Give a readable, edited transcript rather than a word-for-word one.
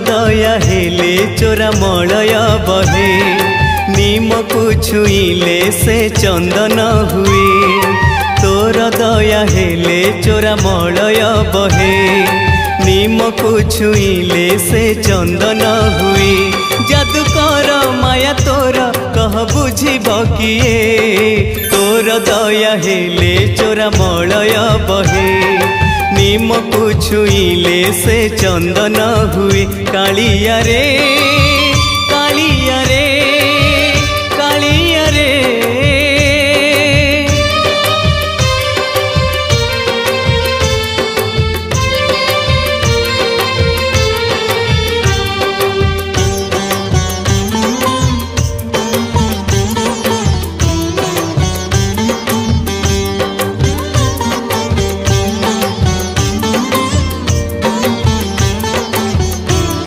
दया हेले चोरा मलय बहे नीम को छुईले से चंदन हुए। तोर दया हेले चोरा मलय बहे नीम को छुईले से चंदन हुए। जादूकर माया तोर कह बुझिब किए। तोर दया हेले चोरा मलय बहे नीम को छुईले से चंदन हुए। कालिया रे